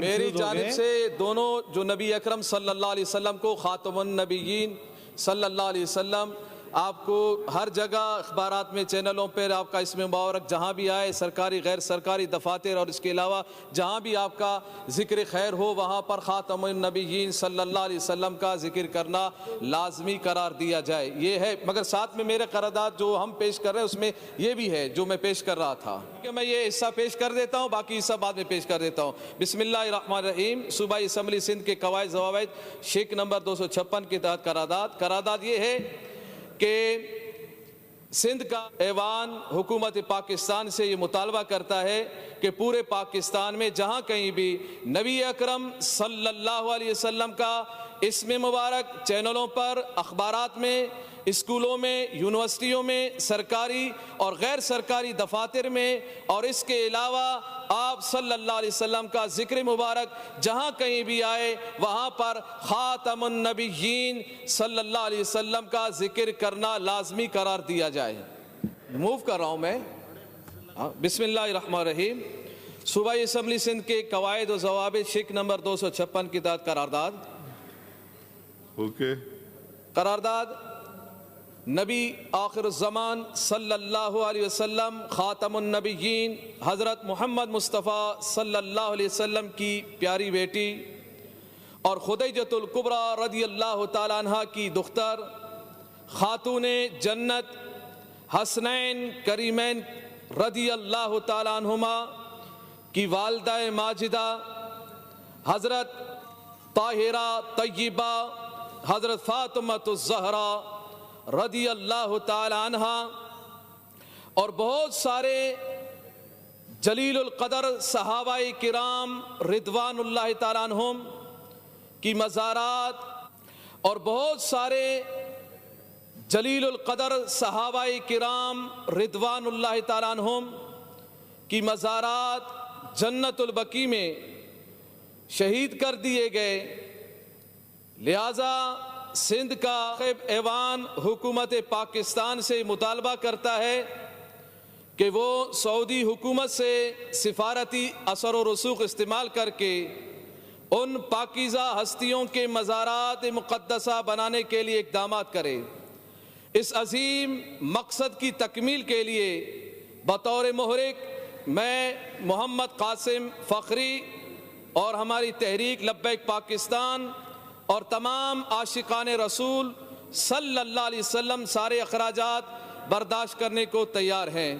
میری جانب سے دونوں جو نبی اکرم صلی اللہ علیہ وسلم کو خاتم النبیین صلی اللہ علیہ وسلم آپ کو ہر جگہ اخبارات میں چینلوں پر آپ کا اسم مبارک جہاں بھی آئے سرکاری غیر سرکاری دفاتر اور اس کے علاوہ جہاں بھی آپ کا ذکر خیر ہو وہاں پر خاتم النبیین صلی اللہ علیہ وسلم کا ذکر کرنا لازمی قرار دیا جائے یہ ہے. مگر ساتھ میں میرے قرارداد جو ہم پیش کر رہے ہیں اس میں یہ بھی ہے جو میں پیش کر رہا تھا کہ میں یہ حصہ پیش کر دیتا ہوں باقی حصہ بعد میں پیش کر دیتا ہوں. بسم اللہ الرحمن الرحیم. صوبائی اسمبلی سندھ کے قواعد ضوابط شک نمبر 256 کے تحت قرارداد یہ ہے کہ سندھ کا ایوان حکومت پاکستان سے یہ مطالبہ کرتا ہے کہ پورے پاکستان میں جہاں کہیں بھی نبی اکرم صلی اللہ علیہ وسلم کا اسم مبارک چینلوں پر اخبارات میں اسکولوں میں یونیورسٹیوں میں سرکاری اور غیر سرکاری دفاتر میں اور اس کے علاوہ آپ صلی اللہ علیہ وسلم کا ذکر مبارک جہاں کہیں بھی آئے وہاں پر خاتم النبیین صلی اللہ علیہ وسلم کا ذکر کرنا لازمی قرار دیا جائے. موو کر رہا ہوں میں. بسم اللہ الرحمن الرحیم. صوبائی اسمبلی سندھ کے قواعد و ضوابط شک نمبر 256 کے تحت قرارداد نبی آخر الزمان صلی اللہ علیہ وسلم خاتم النبیین حضرت محمد مصطفیٰ صلی اللہ علیہ وسلم کی پیاری بیٹی اور خدیجۃ الکبریٰ رضی اللہ تعالیٰ عنہ کی دختر خاتون جنت حسنین کریمین رضی اللہ تعالیٰ عنہما کی والدہ ماجدہ حضرت طاہرہ طیبہ حضرت فاطمۃ الزہرا رضی اللہ تعالی عنہ اور بہت سارے جلیل القدر صحابہ کرام رضوان اللہ تعالی عنہم کی مزارات اور بہت سارے جلیل القدر صحابہ کرام رضوان اللہ تعالی عنہم کی مزارات جنت البقیع میں شہید کر دیے گئے. لہذا سندھ کا ایوان حکومت پاکستان سے مطالبہ کرتا ہے کہ وہ سعودی حکومت سے سفارتی اثر و رسوخ استعمال کر کے ان پاکیزہ ہستیوں کے مزارات مقدسہ بنانے کے لیے اقدامات کرے. اس عظیم مقصد کی تکمیل کے لیے بطور محرک میں محمد قاسم فخری اور ہماری تحریک لبیک پاکستان اور تمام عاشقان رسول صلی اللہ علیہ وسلم سارے اخراجات برداشت کرنے کو تیار ہیں.